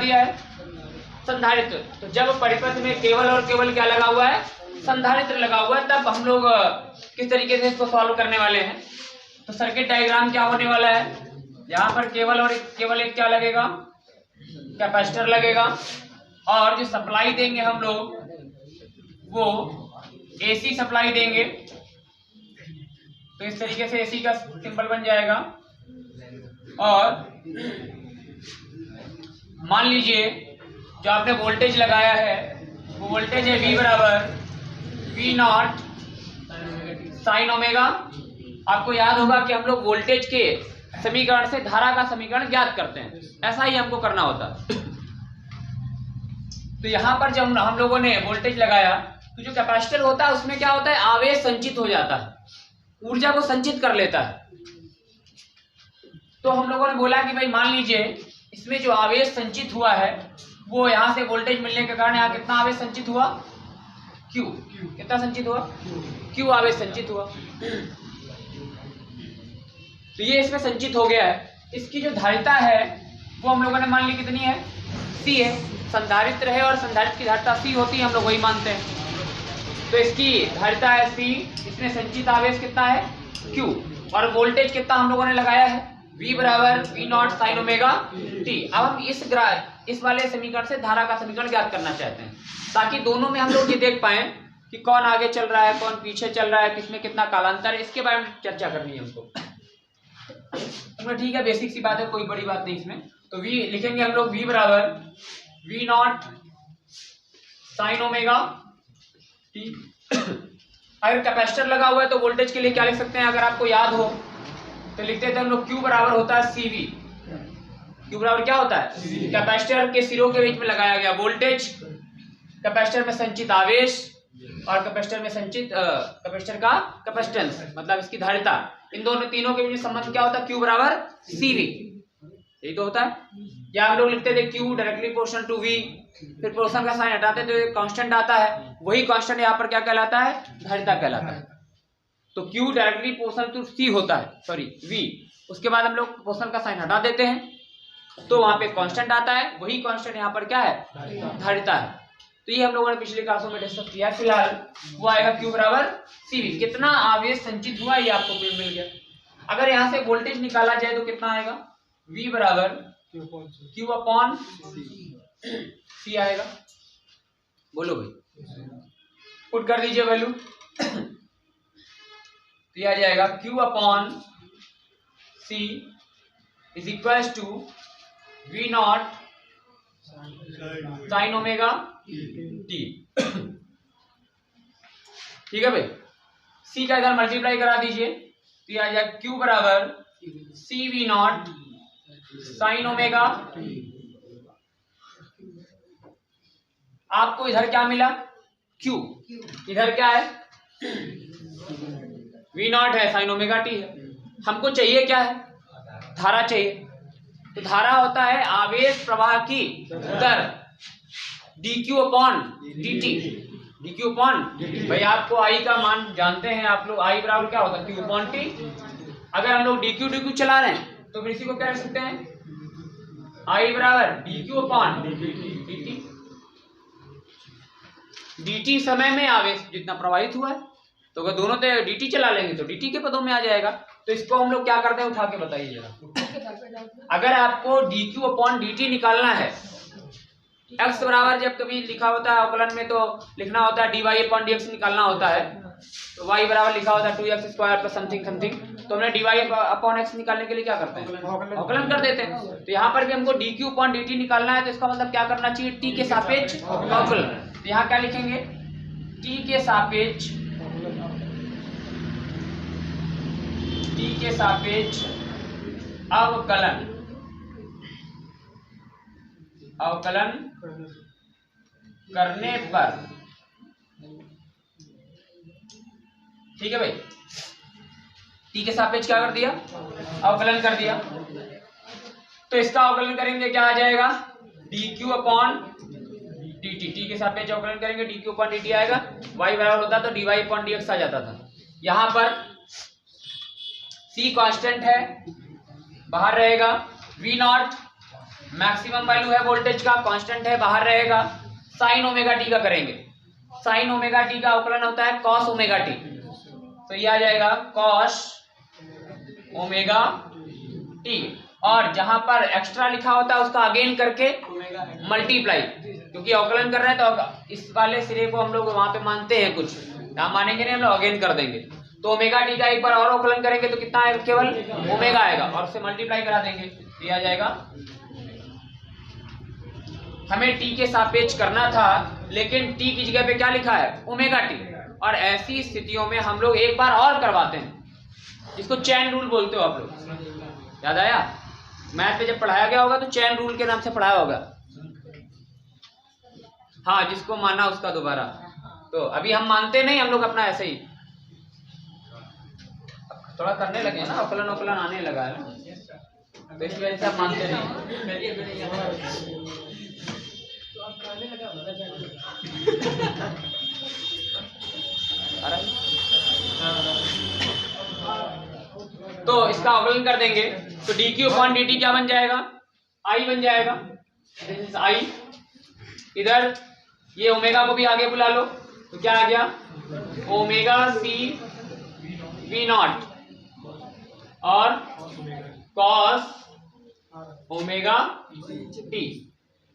दिया है? संधारित्र। तो जब परिपथ में केवल और केवल क्या लगा हुआ है? संधारित्र लगा हुआ है, तब हम लोग किस तरीके से इसको सॉल्व करने वाले हैं। तो सर्किट डायग्राम क्या होने वाला है? यहाँ पर केवल और केवल एक क्या लगेगा? कैपेसिटर लगेगा, और जो सप्लाई देंगे हम लोग वो एसी सप्लाई देंगे। तो इस तरीके से एसी का सिंबल बन जाएगा। और मान लीजिए जो आपने वोल्टेज लगाया है वो वोल्टेज है V बराबर V0 साइन ओमेगा। आपको याद होगा कि हम लोग वोल्टेज के समीकरण से धारा का समीकरण ज्ञात करते हैं, ऐसा ही हमको करना होता है। तो यहां पर जब हम लोगों ने वोल्टेज लगाया तो जो कैपेसिटर होता है उसमें क्या होता है? आवेश संचित हो जाता है, ऊर्जा को संचित कर लेता है। तो हम लोगों ने बोला कि भाई मान लीजिए इसमें जो आवेश संचित हुआ है वो यहाँ से वोल्टेज मिलने के कारण यहाँ कितना आवेश संचित हुआ? Q। कितना संचित हुआ? Q आवेश संचित हुआ। तो ये इसमें संचित हो गया है। इसकी जो धारिता है वो हम लोगों ने मान ली कितनी है? C है। संधारित्र है और संधारित्र की धारिता C होती है, हम लोग वही मानते हैं। तो इसकी धारिता है C, इसमें संचित आवेश कितना है? Q। और वोल्टेज कितना हम लोगों ने लगाया है? V बराबर V0 साइन ओमेगा t। अब हम इस वाले समीकरण से धारा का समीकरण ज्ञात करना चाहते हैं, ताकि दोनों में हम लोग ये देख पाए कि कौन आगे चल रहा है, कौन पीछे चल रहा है, किसमें कितना कालांतर है, इसके बारे में चर्चा करनी है हमको। तो ठीक है, बेसिक सी बात है, कोई बड़ी बात नहीं इसमें। तो V लिखेंगे हम लोग V बराबर V0 साइन ओमेगा t। अगर कैपेसिटर लगा हुआ है तो वोल्टेज के लिए क्या लिख सकते हैं? अगर आपको याद हो तो लिखते थे हम लोग Q बराबर होता है CV। Q बराबर क्या होता है? कैपेसिटर के सिरों के बीच में लगाया गया वोल्टेज, कैपेसिटर में संचित आवेश और कैपेसिटर में संचित कैपेसिटर का कैपेसिटेंस मतलब इसकी धारिता। इन दोनों तीनों के बीच में संबंध क्या होता है? Q बराबर CV। यही तो होता है। या हम लोग लिखते थे Q directly proportional to V, फिर प्रोपोर्शन का साइन हटाते तो एक कांस्टेंट आता है, वही कांस्टेंट यहाँ पर क्या कहलाता है? धारिता कहलाता है। तो Q directly proportional to C होता है, सॉरी V। उसके बाद हम लोग प्रोपोर्शनल का साइन हटा देते हैं तो वहां पे कांस्टेंट आता है, वही कांस्टेंट यहाँ पर क्या है? धारिता है। तो ये हम लोगों ने पिछले क्लासों में डिस्कस किया। फिलहाल वो आएगा Q बराबर CV। कितना आवेश संचित हुआ ये आपको मिल गया। अगर यहाँ से वोल्टेज निकाला जाए तो कितना आएगा? V बराबर Q अपॉन C आएगा। बोलो भाई, पुट कर दीजिए वैल्यू। तो यह आ जाएगा Q upon C is equal to V0 sine omega t। ठीक है भाई, C का इधर मल्टीप्लाई करा दीजिए तो यह आ जाएगा Q बराबर C V0 साइन ओमेगा। आपको इधर क्या मिला? Q। इधर क्या है? V0 है, साइन ओमेगा t है। हमको चाहिए क्या है? धारा चाहिए। तो धारा होता है आवेश प्रवाह की दर dq upon dt। dq upon भाई आपको I का मान जानते हैं आप लोग, I बराबर क्या होता है? q upon t। अगर हम लोग dq चला रहे हैं तो इसी को क्या कर सकते हैं? I बराबर dq अपॉन dt। dt समय में आवेश जितना प्रवाहित हुआ है, तो अगर दोनों dt चला लेंगे तो dt के पदों में आ जाएगा। तो इसको हम लोग क्या करते हैं? उठा के बताइए जरा। अगर आपको dq अपॉन dt निकालना है, x बराबर जब कभी लिखा होता है अवकलन में तो लिखना होता है dy अपॉन dx निकालना होता है, तो y बराबर लिखा होता है 2x square plus something something. तो हमने dy अपॉन x निकालने के लिए क्या करते हैं? अवकलन कर देते हैं। तो यहाँ पर भी हमको dq अपॉन dt निकालना है, तो इसका मतलब क्या करना चाहिए? t के सापेक्ष अवकलन। तो यहाँ क्या लिखेंगे? t के सापेक्ष अवकलन। अवकलन करने पर, ठीक है भाई, t के सापेक्ष क्या कर दिया? अवकलन कर दिया। तो इसका अवकलन करेंगे क्या आ जाएगा? dq upon dt। t के सापेक्ष अवकलन करेंगे dq अपॉन dt आएगा। y बराबर होता तो dy अपॉन dx आ जाता था। यहाँ पर c कांस्टेंट है, बाहर रहेगा V0 मैक्सिमम वैल्यू है वोल्टेज का, कांस्टेंट है, बाहर रहेगा। साइन ओमेगा टी का करेंगे। साइन ओमेगा टी का अवकलन होता है कॉस ओमेगा टी, तो ये आ जाएगा कॉस ओमेगा टी, और जहां पर एक्स्ट्रा लिखा होता है उसका अगेन करके मल्टीप्लाई, क्योंकि अवकलन कर रहे हैं तो इस वाले सिरे को हम लोग वहां पे मानते हैं कुछ, यहाँ मानेंगे नहीं, हम लोग अगेन कर देंगे। तो ओमेगा टी का एक बार और अवकलन करेंगे तो कितना आएगा, केवल ओमेगा आएगा, और उससे मल्टीप्लाई करा देंगे, ये आ जाएगा। हमें टी के सापेक्ष करना था, लेकिन टी की जगह पे क्या लिखा है, ओमेगा टी, और ऐसी स्थितियों में हम लोग एक बार और करवाते हैं, जिसको चैन रूल बोलते हो आप लोग, याद आया? मैथ पे जब पढ़ाया गया होगा तो चैन रूल के नाम से पढ़ाया होगा। हाँ, जिसको माना उसका दोबारा। तो अभी हम मानते नहीं, हम लोग अपना ऐसे ही थोड़ा करने लगे ना, अवकलन अवकलन आने लगा है, तो इस वजह से आप मानते नहीं। तो इसका अवकलन कर देंगे तो D Q upon D T क्या बन जाएगा, आई बन जाएगा, दिस इज आई। इधर ये ओमेगा को भी आगे बुला लो, तो क्या आ गया, ओमेगा सी वी नॉट और कॉस ओमेगा टी।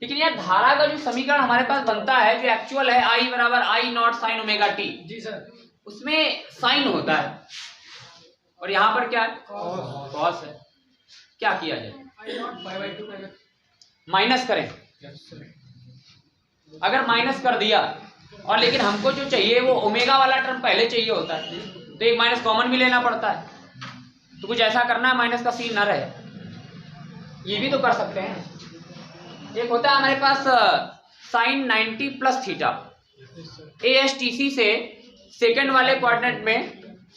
लेकिन यार धारा का जो समीकरण हमारे पास बनता है, जो एक्चुअल है, आई बराबर I not sine omega T, जी सर, उसमें साइन होता है और यहाँ पर क्या है, कॉस है। क्या किया जाए, माइनस करें। अगर माइनस कर दिया और लेकिन हमको जो चाहिए वो ओमेगा वाला टर्म पहले चाहिए होता है, तो एक माइनस कॉमन भी लेना पड़ता है। तो कुछ ऐसा करना है माइनस का सीन ना रहे, ये भी तो कर सकते हैं। एक होता है हमारे पास साइन 90 प्लस थीटा, ASTC से सेकंड वाले क्वाड्रेंट में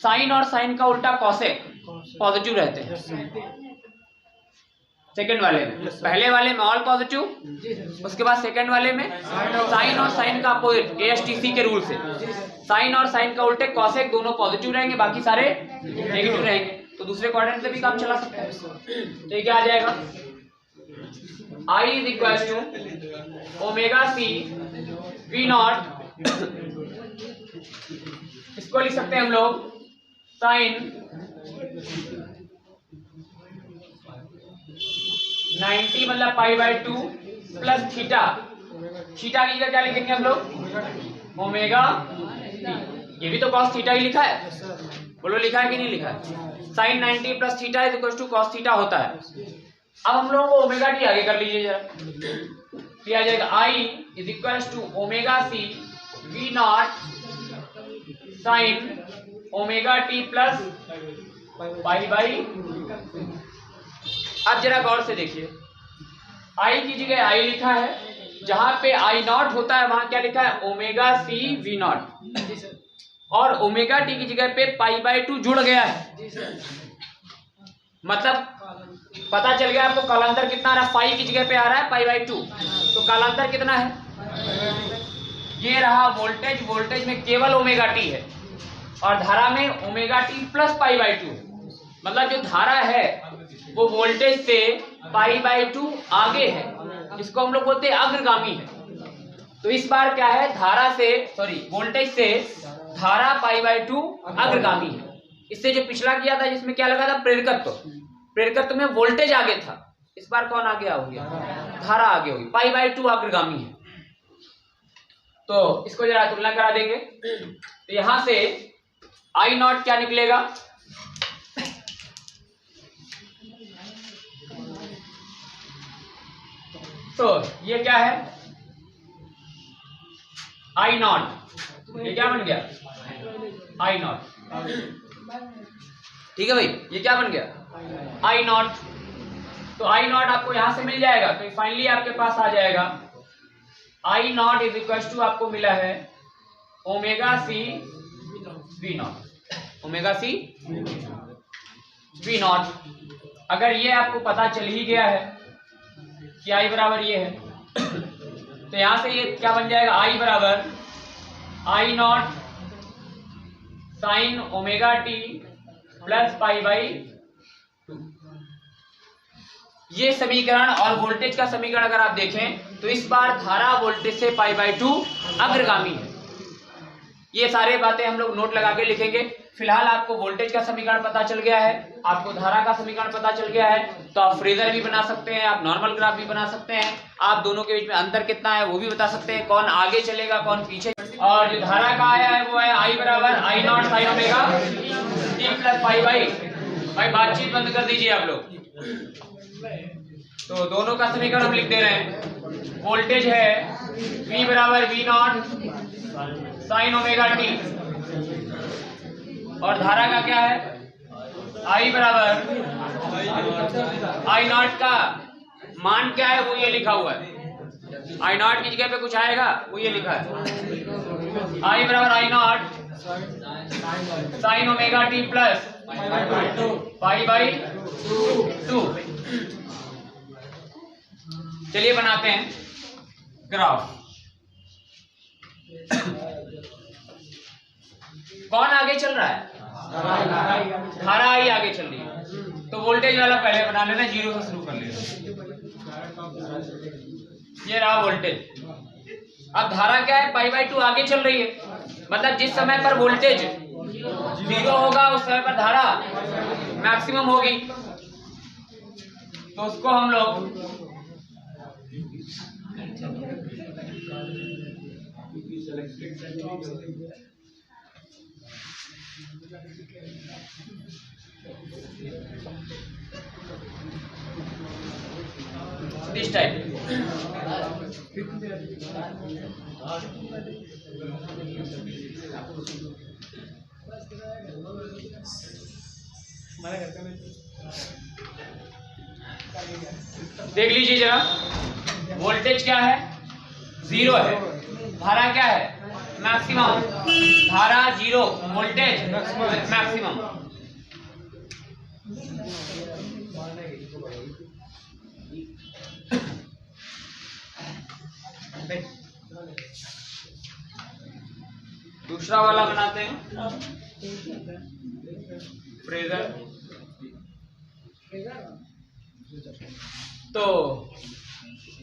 साइन और साइन का उल्टा कॉसेक पॉजिटिव रहते हैं। सेकंड वाले में, पहले वाले में ऑल पॉजिटिव, उसके बाद सेकंड वाले में साइन और साइन का अपोजिट, ASTC के रूल से साइन और साइन का उल्टे कॉसेक दोनों पॉजिटिव रहेंगे, बाकी सारे नेगेटिव रहेंगे। तो दूसरे क्वाड्रेंट से भी काम चला सकते हैं। तो ये क्या आ जाएगा, I is equal to omega C V naught, इसको लिख सकते हैं हम लोग साइन 90 मतलब pi by 2 plus theta, theta की जगह क्या लिखेंगे हम लोग, ओमेगा टी। ये भी तो कॉस थीटा ही लिखा है, बोलो लिखा है कि नहीं लिखा है। Sine 90 plus theta is equal to cos theta होता है। अब हम लोगों को ओमेगा टी आगे कर लीजिए जरा, तो आ जाएगा I is equal to omega C V not sine omega T plus pi by. अब जरा गौर से देखिए, आई की जगह आई लिखा है, जहां पे आई नॉट होता है वहां क्या लिखा है, ओमेगा सी वी नॉट, और ओमेगा टी की जगह पे पाई बाई 2 जुड़ गया है। मतलब पता चल गया आपको कालांतर कितना आ रहा है, पाई की जगह पे आ रहा है पाई बाई 2, तो कालांतर कितना है, ये रहा वोल्टेज। वोल्टेज में केवल ओमेगा टी है और धारा में omega T plus pi by 2, मतलब जो धारा है वो वोल्टेज से पाई बाई 2 आगे है, जिसको हम लोग बोलते हैं अग्रगामी है। तो इस बार क्या है, धारा से वोल्टेज से धारा पाई बाई 2 अग्रगामी है। इससे जो पिछला किया था जिसमें क्या लगा था, प्रेरकत्व, प्रेरकत्व में वोल्टेज आगे था, इस बार कौन आगे हो गया, धारा आगे होगी, पाई बाई 2 अग्रगामी है। तो इसको जरा तुलना करा देंगे, तो यहां से आई नॉट क्या निकलेगा, तो ये क्या है, आई नॉट, ये क्या बन गया, आई नॉट, ठीक है भाई, ये क्या बन गया, आई नॉट। तो आई नॉट आपको यहां से मिल जाएगा, तो फाइनली आपके पास आ जाएगा I naught is equal to आपको मिला है omega C V naught, omega C V naught. अगर ये आपको पता चल ही गया है कि आई बराबर ये है, तो यहां से ये क्या बन जाएगा, आई बराबर I not sine omega T plus pi by 2। ये समीकरण और वोल्टेज का समीकरण अगर आप देखें तो इस बार धारा वोल्टेज से π/2 अग्रगामी है। ये सारे बातें हम लोग नोट लगा के लिखेंगे। फिलहाल आपको वोल्टेज का समीकरण पता चल गया है, आपको धारा का समीकरण पता चल गया है, तो आप फ्रेजर भी बना सकते हैं, आप नॉर्मल ग्राफ भी बना सकते हैं, आप दोनों के बीच में अंतर कितना है वो भी बता सकते हैं, कौन आगे चलेगा कौन पीछे। और जो धारा का आया है वो है I बराबर I0 sin omega t plus π/। भाई बातचीत बंद कर दीजिए आप लोग। तो दोनों का समीकरण हम लिख दे रहे हैं। वोल्टेज है V बराबर V0 sin ओमेगा t और धारा का क्या है I बराबर I0 का मान क्या है वो ये लिखा हुआ है। I0 की जगह पे कुछ आएगा वो ये लिखा है I बराबर I0 sin omega t plus π/2। चलिए बनाते हैं ग्राफ। कौन आगे चल रहा है? धारा ही आगे चल रही है। तो वोल्टेज वाला पहले बना लेना, जीरो से शुरू कर लेना। ये रहा वोल्टेज। अब धारा क्या है? π/2 आगे चल रही है, मतलब जिस समय पर वोल्टेज 0 होगा उस समय पर धारा मैक्सिमम होगी। तो उसको हम लोग दिस टाइप देख लीजिए जरा। वोल्टेज क्या है? 0 है। धारा क्या है? मैक्सिमम। धारा 0, वोल्टेज मैक्सिमम। दूसरा वाला बनाते हैं फ्रेजर। तो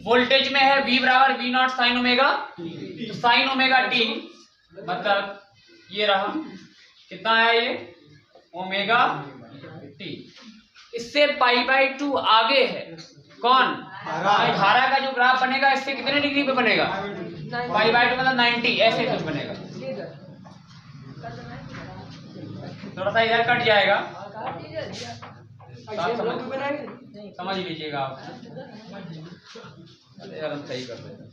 वोल्टेज में है V बराबर V0 sin ओमेगा, तो sin ओमेगा t मतलब ये रहा, कितना है ये? Omega t। इससे π/2 आगे है कौन? धारा का जो ग्राफ बनेगा इससे कितने डिग्री पे बनेगा? π/2 मतलब 90, ऐसे कुछ बनेगा। थोड़ा सा इधर कट जाएगा, समझ लीजिएगा आप। यार हम सही कर देते हैं।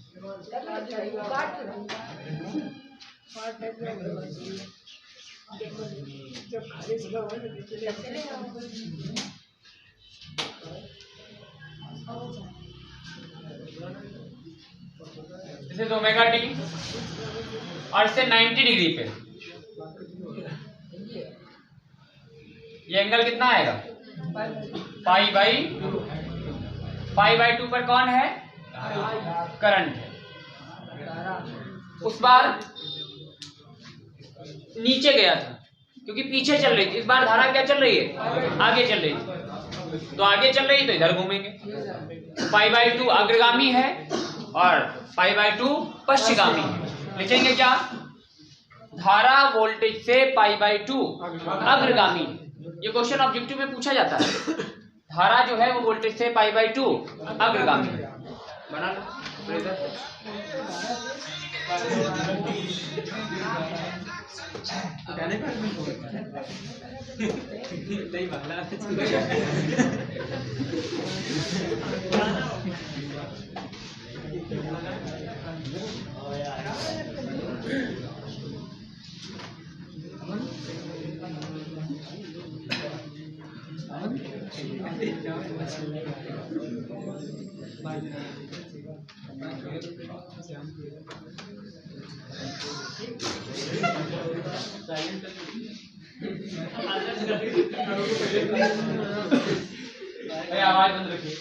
इसे तो ओमेगा टी और इससे 90 डिग्री पे ये एंगल कितना आएगा? π/2 पर कौन है? करंट है। उस बार नीचे गया था क्योंकि पीछे चल रही थी, इस बार धारा क्या चल रही है? आगे चल रही थी। तो आगे चल रही तो इधर घूमेंगे। π/2 अग्रगामी है और π/2 पश्चिगामी है। लिखेंगे क्या? धारा वोल्टेज से π/2 अग्रगामी। ये क्वेश्चन ऑब्जेक्टिव में पूछा जाता है। धारा जो है वो वोल्टेज से π/2 अग्रगामी है। बना लो। आवाज बंद रखिए।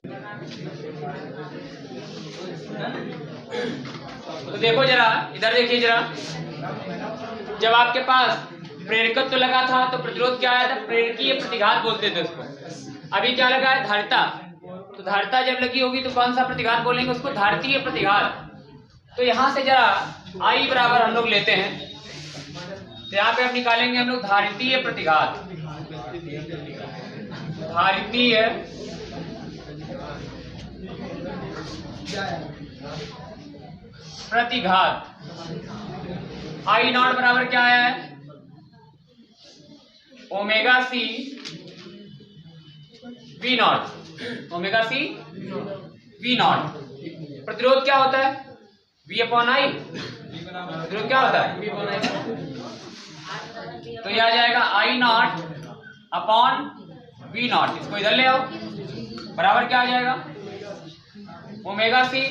तो देखो जरा, इधर देखिए जरा। जब आपके पास प्रेरकत्व तो लगा था तो प्रतिरोध क्या आया था? प्रेरकीय प्रतिघात बोलते थे उसको। अभी क्या लगा है? धारिता। तो धारिता जब लगी होगी तो कौन सा प्रतिघात बोलेंगे उसको? धारितीय प्रतिघात। तो यहां से जरा I बराबर हम लोग लेते हैं, तो यहाँ पे अब निकालेंगे हम लोग धारितीय प्रतिघात। धारितीय प्रतिघात I नॉट बराबर क्या है? Omega C V naught. Omega C V naught. प्रतिरोध क्या होता है? V upon I। प्रतिरोध क्या होता है? तो यह आ जाएगा I not upon V not. इसको इधर ले आओ, बराबर क्या आ जाएगा? ओमेगा सी,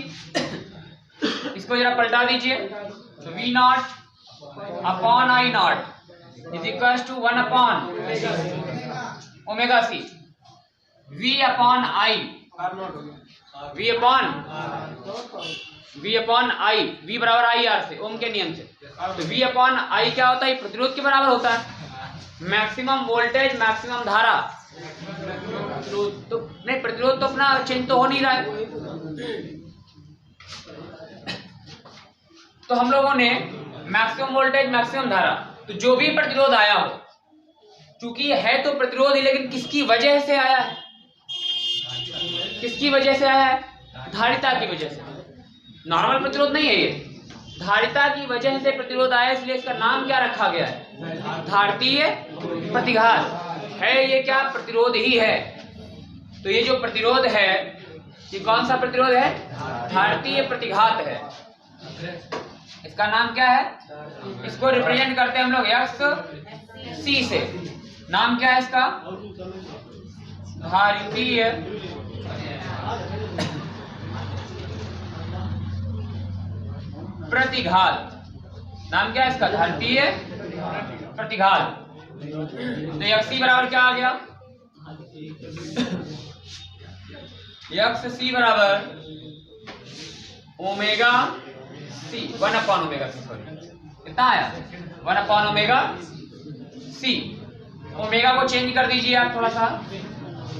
इसको जरा पलटा दीजिए, तो V naught upon I naught is equal to 1 upon omega C V upon I। V upon I, V बराबर आई आर से, ओम के नियम से। तो V अपॉन I क्या होता है? प्रतिरोध के बराबर होता है। मैक्सिमम वोल्टेज मैक्सिमम धारा, तो नहीं प्रतिरोध तो अपना चेंज तो हो नहीं रहा है। तो हम लोगों ने मैक्सिमम वोल्टेज मैक्सिमम धारा, तो जो भी प्रतिरोध आया हो, चूंकि है तो प्रतिरोध ही, लेकिन किसकी वजह से आया है? किसकी वजह से आया है? धारिता की वजह से। नॉर्मल प्रतिरोध नहीं है ये, धारिता की वजह से प्रतिरोध आया, इसलिए इसका नाम क्या रखा गया है? धारितीय प्रतिघात है। ये क्या? प्रतिरोध ही है। तो ये जो प्रतिरोध है, ये कौन सा प्रतिरोध है? धारितीय प्रतिघात है। इसका नाम क्या है? इसको रिप्रेजेंट करते हैं हम लोग एक्स सी से। नाम क्या है इसका? धारितीय प्रतिघात। नाम क्या है इसका? धारितीय प्रतिघात। तो एक्स सी बराबर क्या आ गया? एक्स सी बराबर omega C 1 upon omega C. Sorry, कितना आया? 1 अपॉन ओमेगा सी। ओमेगा को चेंज कर दीजिए आप थोड़ा सा,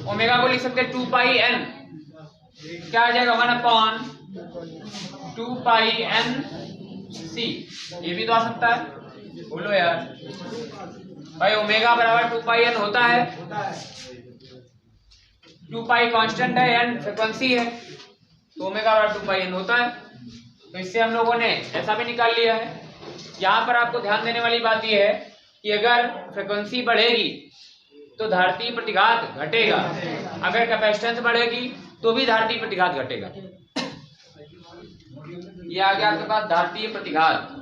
ओमेगा को लिख सकते हैं 2 पाई एन। क्या आ जाएगा? 1 अपॉन 2 पाई एन सी। ये भी तो आ सकता है, बोलो यार भाई। ओमेगा बराबर 2 पाई एन होता है। 2 पाई कांस्टेंट है, एन फ्रीक्वेंसी है, तो ओमेगा बराबर 2 पाई एन होता है। तो इससे हम लोगों ने ऐसा भी निकाल लिया है। यहाँ पर आपको ध्यान देने वाली बात यह है कि अगर फ्रीक्वेंसी बढ़ेगी तो धारितीय प्रतिघात घटेगा, अगर कैपेसिटेंस बढ़ेगी तो भी धारितीय प्रतिघात घटेगा। ये आ गया आपके पास धारितीय प्रतिघात।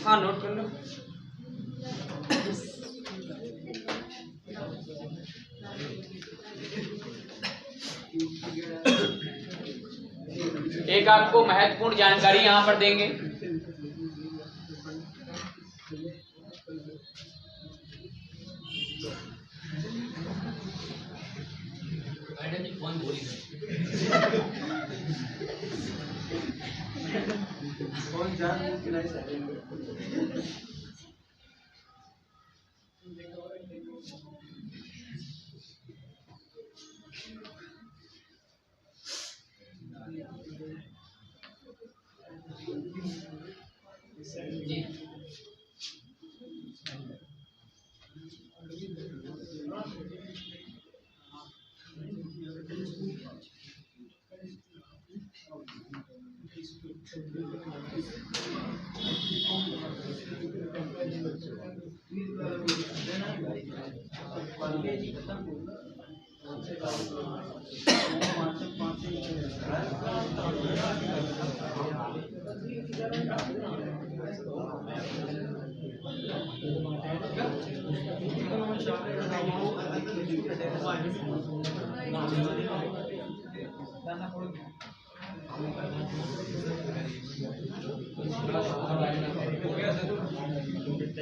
हाँ, नोट कर लो। एक आपको महत्वपूर्ण जानकारी यहां पर देंगे।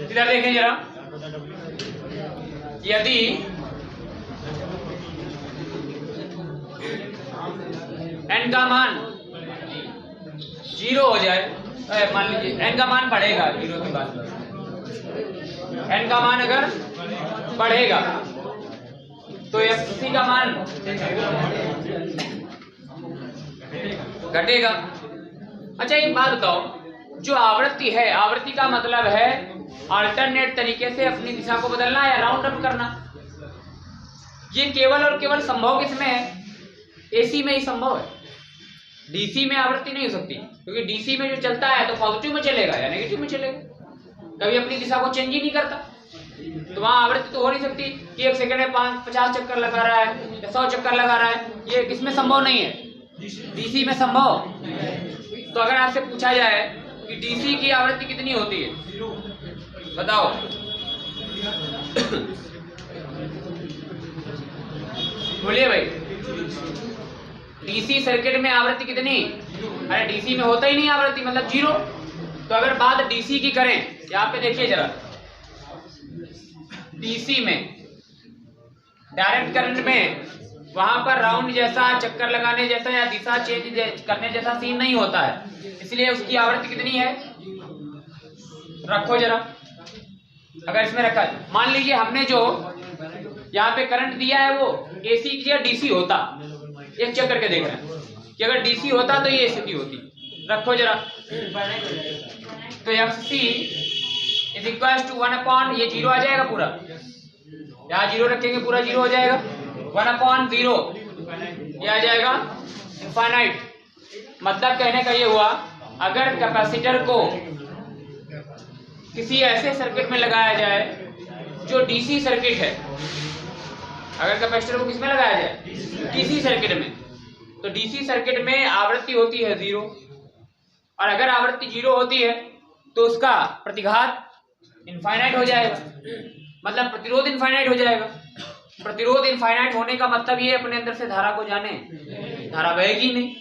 इधर देखें जरा, यदि n का मान 0 हो जाए, मान लीजिए n का मान बढ़ेगा 0 के बाद, n का मान अगर बढ़ेगा तो fc का मान घटेगा। अच्छा एक बात बताओ, जो आवृत्ति है, आवृत्ति का मतलब है अल्टरनेट तरीके से अपनी दिशा को बदलना या राउंड अप करना। ये केवल और केवल संभव किसमें है? एसी में ही संभव है। डीसी में आवृत्ति नहीं हो सकती, क्योंकि डीसी में जो चलता है तो पॉजिटिव में चलेगा या नेगेटिव में चलेगा, कभी अपनी दिशा को चेंज ही नहीं करता। तो वहां आवृत्ति तो हो नहीं सकती कि 1 सेकंड में 50 चक्कर लगा रहा है या 100 चक्कर लगा रहा है, ये किसमें संभव नहीं है? डीसी में संभव। तो अगर आपसे पूछा जाए कि डीसी की आवृत्ति कितनी होती है, बताओ। बोलिए भाई, डीसी सर्किट में आवृत्ति कितनी? अरे डीसी में होता ही नहीं आवृत्ति, मतलब 0। तो अगर बात डीसी की करें, यहाँ पे देखिए जरा, डीसी में डायरेक्ट करंट में वहां पर राउंड जैसा, चक्कर लगाने जैसा या दिशा चेंज करने जैसा सीन नहीं होता है, इसलिए उसकी आवृत्ति कितनी है? रखो जरा, अगर इसमें रखा है, मान लीजिए हमने जो यहाँ पे करंट दिया है वो एसी की या डीसी होता, एक चेक करके देख रहे हैं कि अगर डीसी होता तो ये स्थिति होती। रखो जरा, तो एफसी इज इक्वल टू 1/, ये 0 आ जाएगा पूरा, यहाँ 0 रखेंगे पूरा 0 हो जाएगा, 1/0 ये आ जाएगा इनफाइनाइट। मतलब कहने का ये हुआ, अगर कैपेसिटर को किसी ऐसे सर्किट में लगाया जाए जो डीसी सर्किट है, अगर कैपेसिटर को किसमें लगाया जाए? डीसी सर्किट में, तो डीसी सर्किट में आवृत्ति होती है 0, और अगर आवृत्ति 0 होती है तो उसका प्रतिघात इनफाइनाइट हो जाएगा, मतलब प्रतिरोध इनफाइनाइट हो जाएगा। प्रतिरोध इनफाइनाइट होने का मतलब ये अपने अंदर से धारा को जाने, धारा बहेगी नहीं।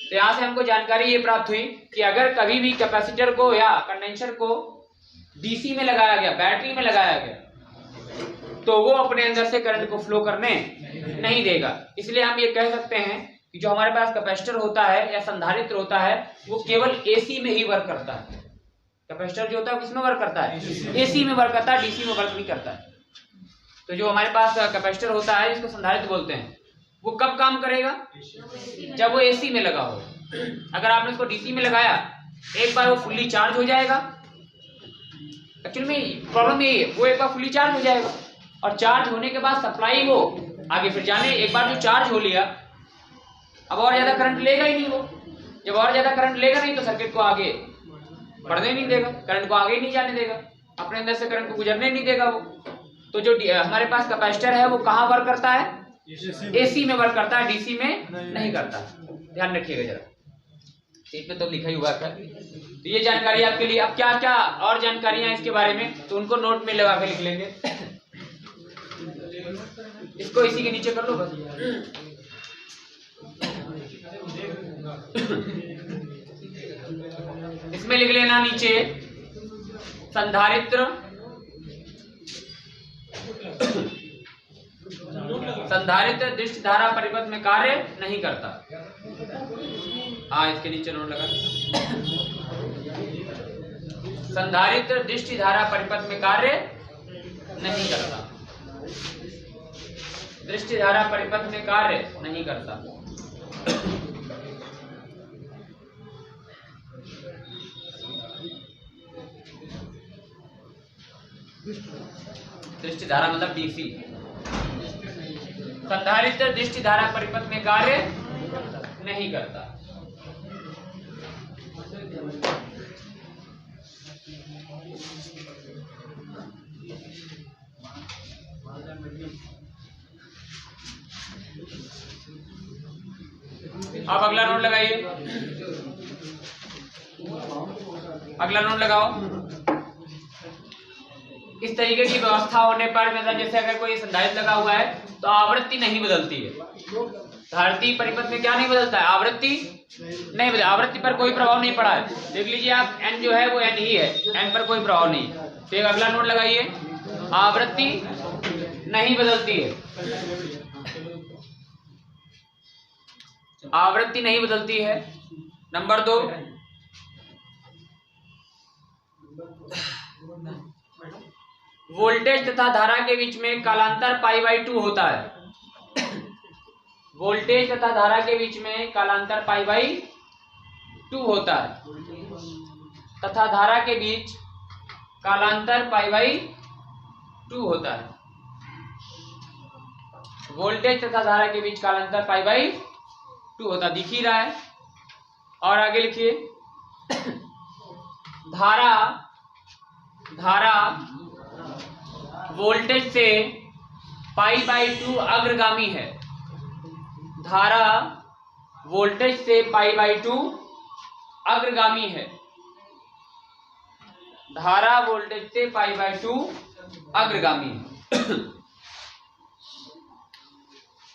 तो यहां से हमको जानकारी ये प्राप्त हुई कि अगर कभी भी कैपेसिटर को या कंडेंसर को डीसी में लगाया गया, बैटरी में लगाया गया, तो वो अपने अंदर से करंट को फ्लो करने नहीं देगा। इसलिए हम ये कह सकते हैं कि जो हमारे पास कैपेसिटर होता है या संधारित्र होता है वो केवल एसी में ही वर्क करता है। कैपेसिटर जो होता है किसमें वर्क करता है? एसी में वर्क करता है, डीसी में वर्क नहीं करता है। तो जो हमारे पास कैपेसिटर होता है जिसको संधारित्र बोलते हैं, वो कब काम करेगा? जब वो एसी में लगा हो। अगर आपने उसको डीसी में लगाया, एक बार वो फुल्ली चार्ज हो जाएगा। एक्चुअली में प्रॉब्लम ये है, वो एक बार फुल्ली चार्ज हो जाएगा और चार्ज होने के बाद सप्लाई वो आगे फिर जाने, एक बार जो चार्ज हो लिया अब और ज्यादा करंट लेगा ही नहीं। वो जब और ज्यादा करंट लेगा नहीं तो सर्किट को आगे बढ़ने नहीं देगा, करंट को आगे नहीं जाने देगा, अपने अंदर से करंट को गुजरने नहीं देगा वो। तो जो हमारे पास कैपेसिटर है वो कहाँ वर्क करता है? एसी में वर्क करता है, डीसी में नहीं करता। ध्यान रखिएगा जरा, सीट में तो लिखा ही हुआ है। तो ये जानकारी आपके लिए। अब क्या क्या और जानकारियां इसके बारे में, तो उनको नोट में लगा के लिख लेंगे। इसको इसी के नीचे कर लो बस। इसमें लिख लेना नीचे, संधारित्र दृष्टि धारा परिपथ में कार्य नहीं करता। हाँ, इसके नीचे नोट लगा, संधारित्र दृष्टि धारा परिपथ में कार्य नहीं करता। दृष्टि धारा परिपथ में कार्य नहीं करता। दृष्टि धारा मतलब डीसी। संधारित्र दृष्टि धारा परिपथ में कार्य नहीं करता। आप अगला नोट लगाइए, अगला नोट लगाओ। इस तरीके की व्यवस्था होने पर, मतलब जैसे अगर कोई संधारित्र लगा हुआ है तो आवृत्ति नहीं बदलती है। धारती परिपथ में क्या नहीं बदलता है? आवृत्ति नहीं बदलती। आवृत्ति पर कोई प्रभाव नहीं पड़ा है। देख लीजिए आप, एन जो है वो एन ही है, एन पर कोई प्रभाव नहीं है। तो एक अगला नोट लगाइए, आवृत्ति नहीं बदलती है। आवृत्ति नहीं बदलती है। नंबर 2, वोल्टेज तथा धारा के बीच में कालांतर π/2 होता है। वोल्टेज तथा धारा के बीच में कालांतर π/2 होता है तथा धारा के बीच कालांतर π/2 होता है। वोल्टेज तथा धारा के बीच कालांतर π/2 होता दिख ही रहा है। और आगे लिखिए, धारा वोल्टेज से π/2 अग्रगामी है। धारा वोल्टेज से π/2 अग्रगामी है। धारा वोल्टेज से π/2 अग्रगामी है।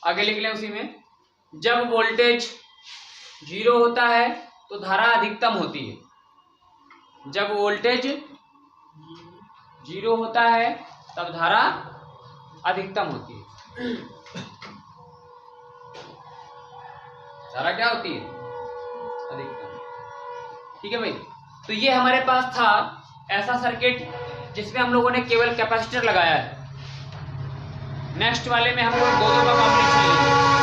आगे लिख लें उसी में, जब वोल्टेज 0 होता है तो धारा अधिकतम होती है। जब वोल्टेज 0 होता है तब धारा अधिकतम होती है। धारा क्या होती है? अधिकतम। ठीक है भाई। तो ये हमारे पास था ऐसा सर्किट जिसमें हम लोगों ने केवल कैपेसिटर लगाया है। नेक्स्ट वाले में हम लोग दो का कॉम्बिनेशन लेंगे।